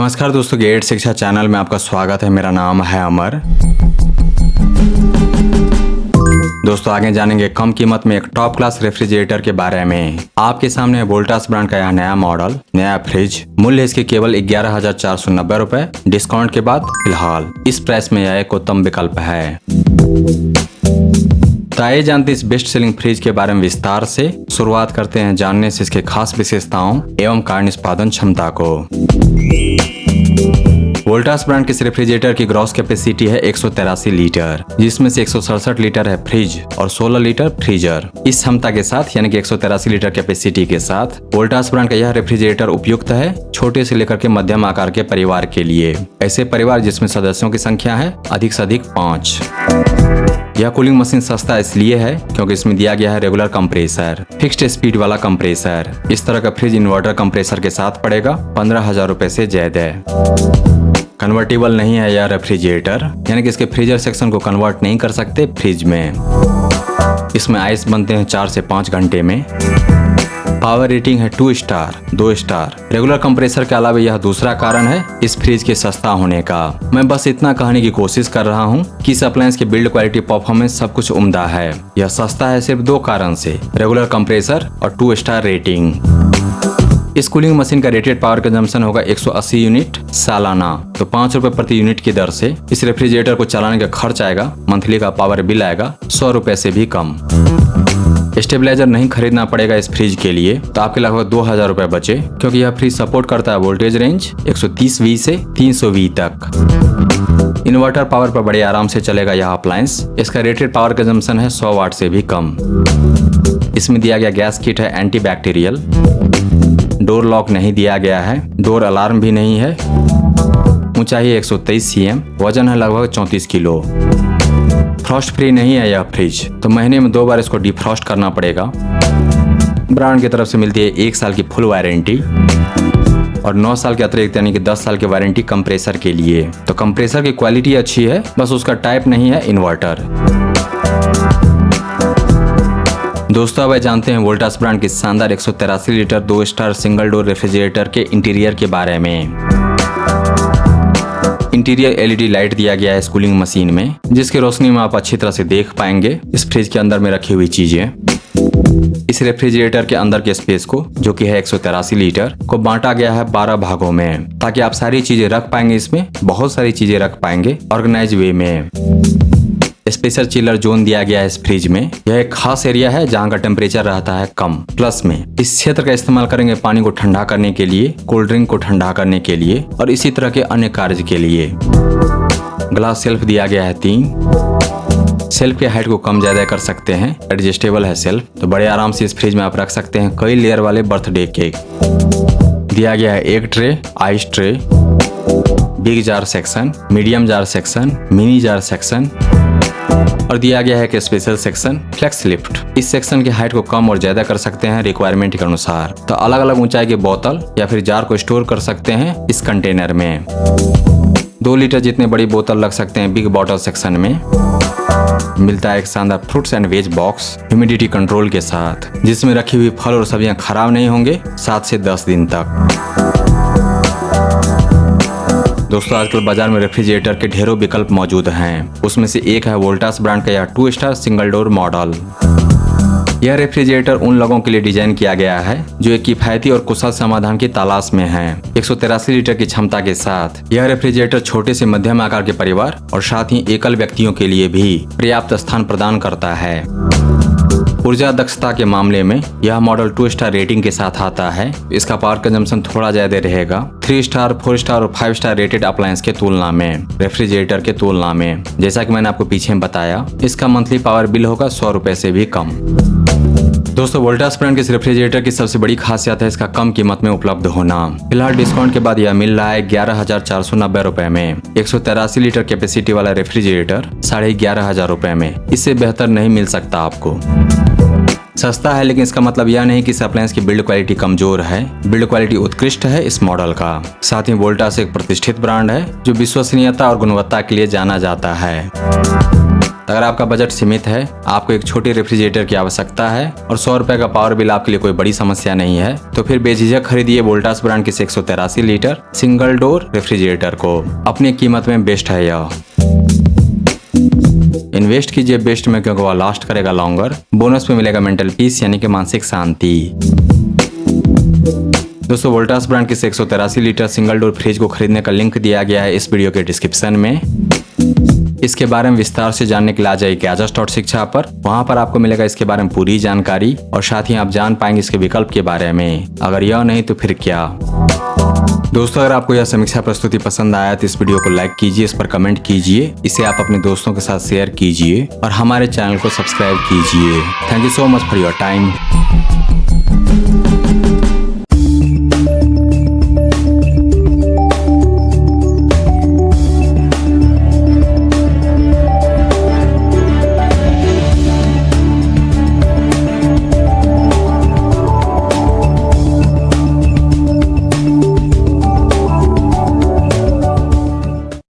नमस्कार दोस्तों, गेट शिक्षा चैनल में आपका स्वागत है। मेरा नाम है अमर। दोस्तों आगे जानेंगे कम कीमत में एक टॉप क्लास रेफ्रिजरेटर के बारे में। आपके सामने है वोल्टास ब्रांड का यह नया मॉडल, नया फ्रिज। मूल्य इसके केवल 11,490 रुपए डिस्काउंट के बाद फिलहाल इस प्राइस में यह एक उत्तम विकल्प है। तो आइए जानते हैं इस बेस्ट सेलिंग फ्रिज के बारे में विस्तार से। शुरुआत करते हैं जानने से इसके खास विशेषताओं एवं कार्य निष्पादन क्षमता को। वोल्टास ब्रांड के इस रेफ्रिजरेटर की ग्रॉस कैपेसिटी है 183 लीटर, जिसमें से 167 लीटर है फ्रिज और 16 लीटर फ्रीजर। इस क्षमता के साथ यानी कि 183 लीटर कैपेसिटी के साथ वोल्टास ब्रांड का यह रेफ्रिजरेटर उपयुक्त है छोटे से लेकर के मध्यम आकार के परिवार के लिए। ऐसे परिवार जिसमें सदस्यों की संख्या है अधिक से अधिक 5। यह कूलिंग मशीन सस्ता इसलिए है क्योंकि इसमें दिया गया है रेगुलर कंप्रेसर, फिक्स्ड स्पीड वाला कंप्रेसर। इस तरह का फ्रिज इन्वर्टर कंप्रेसर के साथ पड़ेगा 15,000 रुपए से ज्यादा। कन्वर्टेबल नहीं है यह रेफ्रिजरेटर, यानी कि इसके फ्रीजर सेक्शन को कन्वर्ट नहीं कर सकते फ्रिज में। इसमें आइस बनते हैं 4 से 5 घंटे में। पावर रेटिंग है 2 स्टार 2 स्टार। रेगुलर कंप्रेसर के अलावा यह दूसरा कारण है इस फ्रिज के सस्ता होने का। मैं बस इतना कहने की कोशिश कर रहा हूँ कि इस अप्लायंस की बिल्ड क्वालिटी, परफॉर्मेंस सब कुछ उम्दा है। यह सस्ता है सिर्फ 2 कारण से, रेगुलर कंप्रेसर और 2 स्टार रेटिंग। इस कूलिंग मशीन का रेटेड पावर कंजम्पशन होगा 180 यूनिट सालाना। तो 5 रुपए प्रति यूनिट की दर से इस रेफ्रिजरेटर को चलाने का खर्च आएगा, मंथली का पावर बिल आएगा 100 रुपए से भी कम। स्टेबलाइजर नहीं खरीदना पड़ेगा इस फ्रिज के लिए, तो आपके लगभग 2,000 रुपए बचे, क्योंकि यह फ्रिज सपोर्ट करता है वोल्टेज रेंज 130V से 300V तक। इन्वर्टर पावर पर बड़े आराम से चलेगा यह अप्लायंस। इसका रेटेड पावर कंजम्पशन है 100 वाट से भी कम। इसमें दिया गया गैस किट है एंटी बैक्टीरियल। डोर लॉक नहीं दिया गया है, डोर अलार्म भी नहीं है। ऊंचाई 123 cm, वजन है लगभग 34 किलो। फ्रॉस्ट फ्री नहीं है यह फ्रिज, तो महीने में 2 बार इसको डिफ्रॉस्ट करना पड़ेगा। ब्रांड की तरफ से मिलती है 1 साल की फुल वारंटी और 9 साल के अतिरिक्त यानी कि 10 साल की वारंटी कंप्रेसर के लिए। तो कंप्रेसर की क्वालिटी अच्छी है, बस उसका टाइप नहीं है इन्वर्टर। दोस्तों अब जानते हैं वोल्टास ब्रांड की शानदार 183 litre 2 star single door refrigerator के इंटीरियर के बारे में। इंटीरियर LED लाइट दिया गया है इस कूलिंग मशीन में, जिसकी रोशनी में आप अच्छी तरह से देख पाएंगे इस फ्रिज के अंदर में रखी हुई चीजें। इस रेफ्रिजरेटर के अंदर के स्पेस को, जो कि है 183 लीटर, को बांटा गया है 12 भागों में, ताकि आप सारी चीजें रख पाएंगे। इसमें बहुत सारी चीजें रख पाएंगे ऑर्गेनाइज वे में। स्पेशल चिलर जोन दिया गया है इस फ्रिज में। यह एक खास एरिया है जहां का टेम्परेचर रहता है कम। प्लस में इस क्षेत्र का इस्तेमाल करेंगे पानी को ठंडा करने के लिए, कोल्ड ड्रिंक को ठंडा करने के लिए और इसी तरह के अन्य कार्य के लिए। ग्लास शेल्फ दिया गया है 3। शेल्फ के हाइट को कम ज्यादा कर सकते हैं, एडजस्टेबल है शेल्फ, तो बड़े आराम से इस फ्रिज में आप रख सकते हैं कई लेयर वाले बर्थडे केक। दिया गया है एक tray, ice tray, big jar section, medium jar section, mini jar section और दिया गया है एक स्पेशल सेक्शन फ्लेक्स लिफ्ट। इस सेक्शन की हाइट को कम और ज्यादा कर सकते हैं रिक्वायरमेंट के अनुसार। तो अलग अलग ऊंचाई की बोतल या फिर जार को स्टोर कर सकते हैं इस कंटेनर में। 2 लीटर जितने बड़ी बोतल रख सकते हैं बिग बॉटल सेक्शन में। मिलता है एक शानदार fruits and veg box humidity control के साथ, जिसमें रखी हुई फल और सब्जियां खराब नहीं होंगे 7 से 10 दिन तक। दोस्तों आजकल बाजार में रेफ्रिजरेटर के ढेरों विकल्प मौजूद हैं। उसमें से एक है वोल्टास ब्रांड का यह 2 स्टार सिंगल डोर मॉडल। यह रेफ्रिजरेटर उन लोगों के लिए डिजाइन किया गया है जो एक किफायती और कुशल समाधान की तलाश में हैं। 183 लीटर की क्षमता के साथ यह रेफ्रिजरेटर छोटे से मध्यम आकार के परिवार और साथ ही एकल व्यक्तियों के लिए भी पर्याप्त स्थान प्रदान करता है। ऊर्जा दक्षता के मामले में यह मॉडल 2 स्टार रेटिंग के साथ आता है। इसका पावर कंजम्पशन थोड़ा ज्यादा रहेगा 3 स्टार, 4 स्टार और 5 स्टार रेटेड अप्लायंस के तुलना में, रेफ्रिजरेटर के तुलना में। जैसा कि मैंने आपको पीछे बताया, इसका मंथली पावर बिल होगा 100 रुपए से भी कम। दोस्तों वोल्टास ब्रांड के इस रेफ्रिजरेटर की सबसे बड़ी खासियत है इसका कम कीमत में उपलब्ध होना। फिलहाल डिस्काउंट के बाद यह मिल रहा है 11,490 रुपए में। 183 लीटर कैपेसिटी वाला रेफ्रिजरेटर 11,500 रुपए में। इससे बेहतर नहीं मिल सकता आपको। सस्ता है, लेकिन इसका मतलब यह नहीं कि इस अप्लायंस की बिल्ड क्वालिटी कमजोर है। बिल्ड क्वालिटी उत्कृष्ट है इस मॉडल का। साथ ही वोल्टास एक प्रतिष्ठित ब्रांड है जो विश्वसनीयता और गुणवत्ता के लिए जाना जाता है। अगर आपका बजट सीमित है, आपको एक छोटी रेफ्रिजरेटर की आवश्यकता है और 100 रुपए का पावर बिल आपके लिए कोई बड़ी समस्या नहीं है, तो फिर बेझिझक खरीदिए वोल्टास ब्रांड के 183 लीटर सिंगल डोर रेफ्रिजरेटर को। अपनी कीमत में बेस्ट है यह। इन्वेस्ट कीजिए बेस्ट में, क्योंकि वह लास्ट करेगा लॉन्गर। बोनस में मिलेगा मेंटल पीस यानी कि मानसिक शांति। दोस्तों, वोल्टास ब्रांड के 183 लीटर सिंगल डोर फ्रिज को खरीदने का लिंक दिया गया है इस वीडियो के डिस्क्रिप्शन में। इसके बारे में विस्तार से जानने के लिए आ जाइए Kajaz.शिक्षा पर। वहां पर आपको मिलेगा इसके बारे में पूरी जानकारी और साथ ही आप जान पाएंगे इसके विकल्प के बारे में। अगर यह नहीं तो फिर क्या। दोस्तों, अगर आपको यह समीक्षा प्रस्तुति पसंद आया तो इस वीडियो को लाइक कीजिए, इस पर कमेंट कीजिए, इसे आप अपने दोस्तों के साथ शेयर कीजिए और हमारे चैनल को सब्सक्राइब कीजिए। Thank you so much for your time.